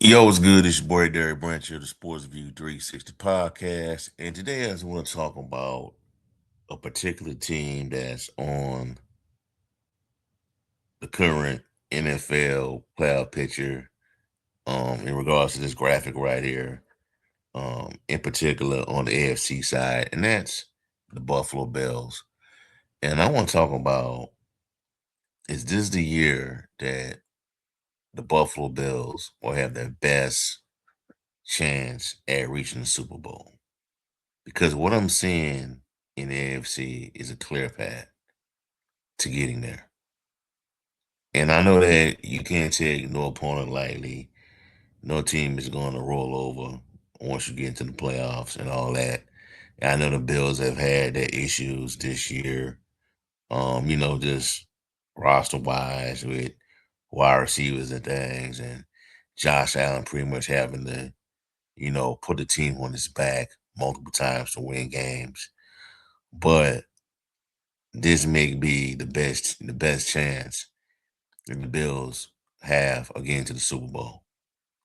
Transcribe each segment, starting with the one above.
Yo, what's good? It's your boy Derek Branch of the Sports View 360 podcast. And today I just want to talk about a particular team that's on the current NFL playoff picture in regards to this graphic right here, in particular on the AFC side, and that's the Buffalo Bills. And I want to talk about, is this the year that the Buffalo Bills will have their best chance at reaching the Super Bowl? Because what I'm seeing in the AFC is a clear path to getting there. And I know that you can't take no opponent lightly. No team is going to roll over once you get into the playoffs and all that. And I know the Bills have had their issues this year, just roster wise with wide receivers and things, and Josh Allen pretty much having to, put the team on his back multiple times to win games. But this may be the best chance that the Bills have of getting to the Super Bowl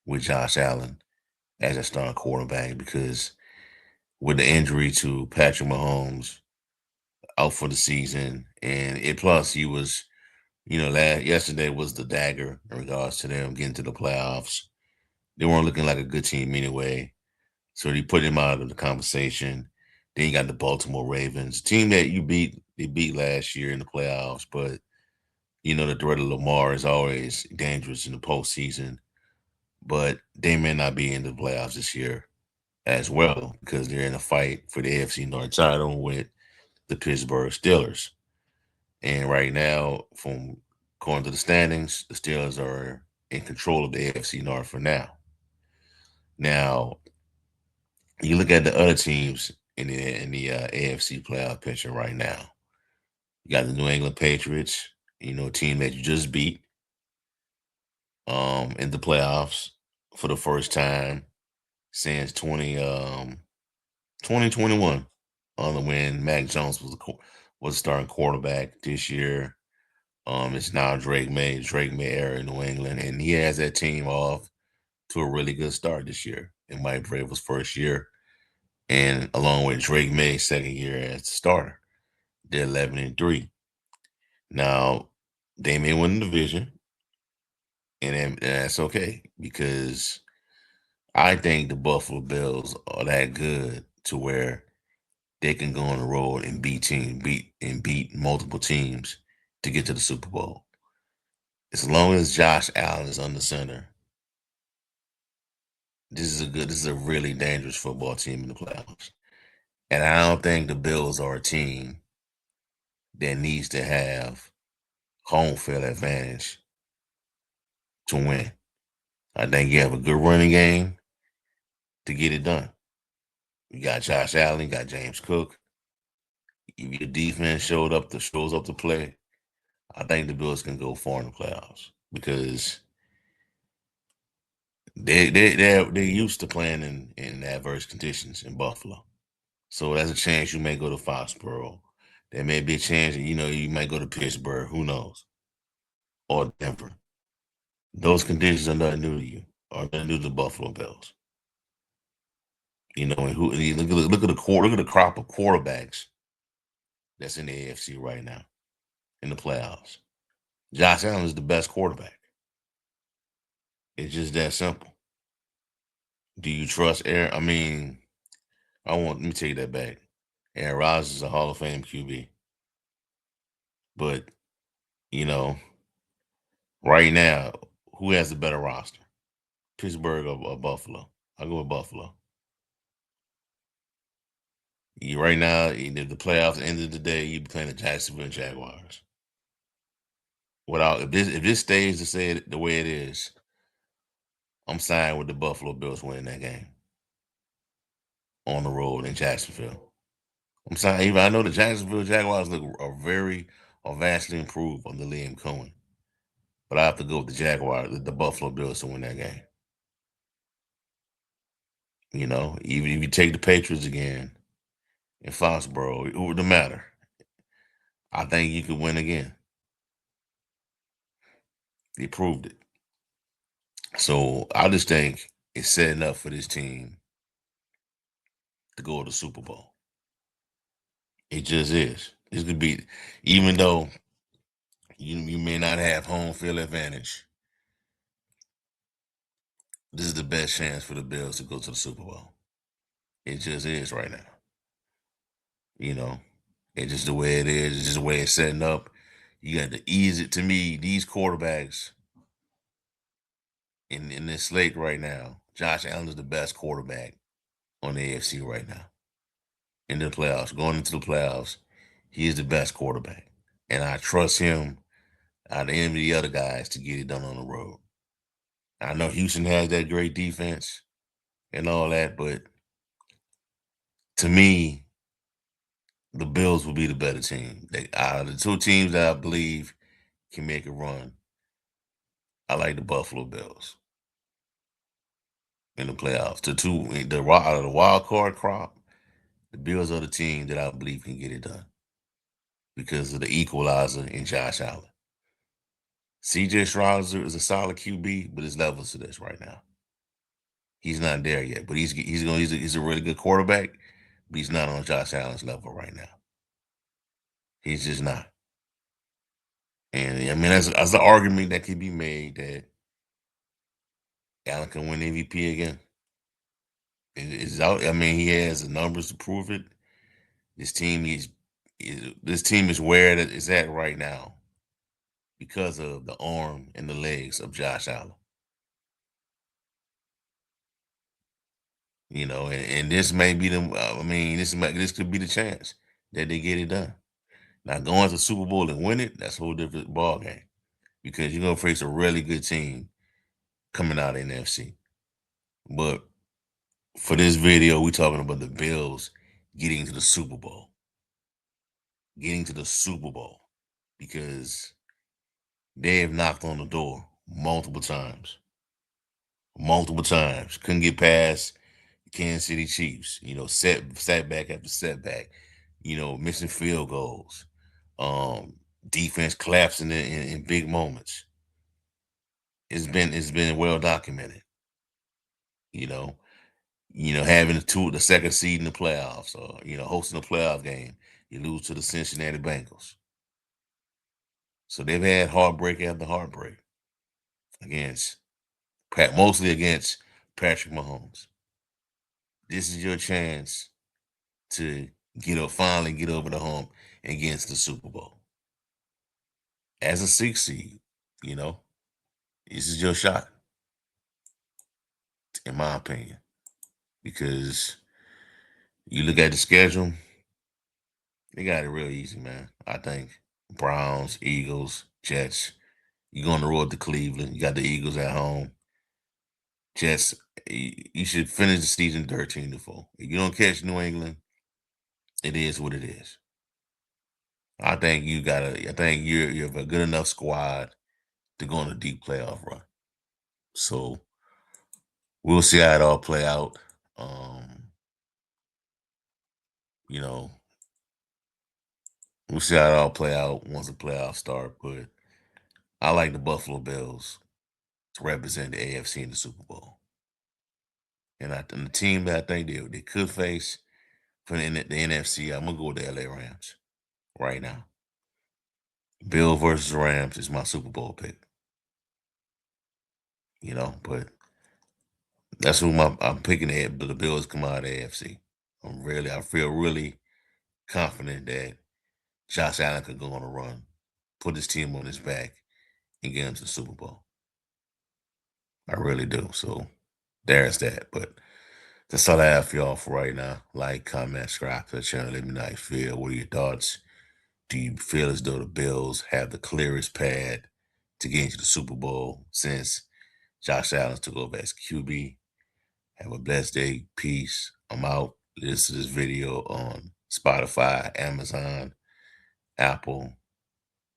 with Josh Allen as a starting quarterback, because with the injury to Patrick Mahomes out for the season, and it plus he was, yesterday was the dagger in regards to them getting to the playoffs. They weren't looking like a good team anyway, so they put him out of the conversation. Then you got the Baltimore Ravens, team that they beat last year in the playoffs, but the threat of Lamar is always dangerous in the postseason, but they may not be in the playoffs this year as well because they're in a fight for the AFC North title with the Pittsburgh Steelers. And right now, from according to the standings, the Steelers are in control of the AFC North for now. Now, you look at the other teams in the AFC playoff picture right now. You got the New England Patriots, a team that you just beat in the playoffs for the first time since 2021, when Mac Jones was starting quarterback this year. It's now Drake May era in New England, and he has that team off to a really good start this year. In Mike Vrabel's first year, and along with Drake May's second year as the starter, they're 11-3. Now they may win the division, and that's okay because I think the Buffalo Bills are that good to where they can go on the road and beat multiple teams to get to the Super Bowl. As long as Josh Allen is under center, this is a really dangerous football team in the playoffs. And I don't think the Bills are a team that needs to have home field advantage to win. I think you have a good running game to get it done. You got Josh Allen, you got James Cook. If your defense shows up to play, I think the Bills can go far in the playoffs because they're used to playing in adverse conditions in Buffalo. So there's a chance you may go to Foxborough. There may be a chance that you might go to Pittsburgh. Who knows? Or Denver. Those conditions are nothing new to you, or nothing new to the Buffalo Bills. And look at the crop of quarterbacks that's in the AFC right now in the playoffs. Josh Allen is the best quarterback. It's just that simple. Do you trust Aaron? I mean, let me take that back. Aaron Rodgers is a Hall of Fame QB, but you know, right now, who has the better roster? Pittsburgh or Buffalo? I go with Buffalo. Right now, if the playoffs ended today, you'd be playing the Jacksonville Jaguars. If this stays the way it is, I'm signing with the Buffalo Bills winning that game on the road in Jacksonville. I'm sorry, even I know the Jacksonville Jaguars are vastly improved under Liam Cohen, but I have to go with the Jaguars, the Buffalo Bills to win that game. Even if you take the Patriots again in Foxborough, it wouldn't matter. I think you could win again. They proved it. So I just think it's setting up for this team to go to the Super Bowl. It just is. It's gonna be, even though you may not have home field advantage, this is the best chance for the Bills to go to the Super Bowl. It just is right now. You know, it's just the way it is. It's just the way it's setting up. You got to ease it. To me, these quarterbacks in this slate right now, Josh Allen is the best quarterback on the AFC right now. In the playoffs, going into the playoffs, he is the best quarterback. And I trust him out of any of the other guys to get it done on the road. I know Houston has that great defense and all that, but to me, the Bills will be the better team. Out of the two teams that I believe can make a run, I like the Buffalo Bills in the playoffs. Out of the wild card crop, the Bills are the team that I believe can get it done because of the equalizer in Josh Allen. CJ Stroud is a solid QB, but his levels to this right now. He's not there yet, but he's a really good quarterback, but he's not on Josh Allen's level right now. He's just not. And I mean, that's an argument that could be made that Allen can win MVP again. It's out. I mean, he has the numbers to prove it. This team this team is where it is at right now because of the arm and the legs of Josh Allen. And this may be the. I mean, this could be the chance that they get it done. Now going to the Super Bowl and win it, that's a whole different ball game because you're gonna face a really good team coming out of NFC. But for this video, we're talking about the Bills getting to the Super Bowl. Getting to the Super Bowl because they have knocked on the door multiple times. Multiple times. Couldn't get past the Kansas City Chiefs. Setback after setback. Missing field goals. Defense collapsing in big moments. It's been well documented. You know, having the second seed in the playoffs, or hosting a playoff game, you lose to the Cincinnati Bengals. So they've had heartbreak after heartbreak against mostly against Patrick Mahomes. This is your chance to finally get over the hump against the Super Bowl. As a 6 seed, you know, this is your shot, in my opinion. Because you look at the schedule, they got it real easy, man. I think Browns, Eagles, Jets. You go on the road to Cleveland. You got the Eagles at home. Jets, you should finish the season 13-4. If you don't catch New England, it is what it is. I think you have a good enough squad to go on a deep playoff run. So we'll see how it all play out. You know, we'll see how it all play out once the playoffs start. But I like the Buffalo Bills to represent the AFC in the Super Bowl. And the team that I think they could face for the NFC, I'm gonna go with the LA Rams right now. Bill versus Rams is my Super Bowl pick. But that's who I'm picking. The Bills come out of the AFC. I feel really confident that Josh Allen could go on a run, put his team on his back, and get into the Super Bowl. I really do. So there's that. But that's all I have for y'all for right now. Like, comment, subscribe to the channel. Let me know how you feel. What are your thoughts? Do you feel as though the Bills have the clearest path to get into the Super Bowl since Josh Allen took over as QB? Have a blessed day. Peace. I'm out. Listen to this video on Spotify, Amazon, Apple.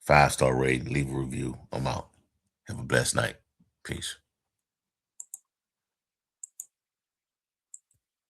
5-star rating. Leave a review. I'm out. Have a blessed night. Peace.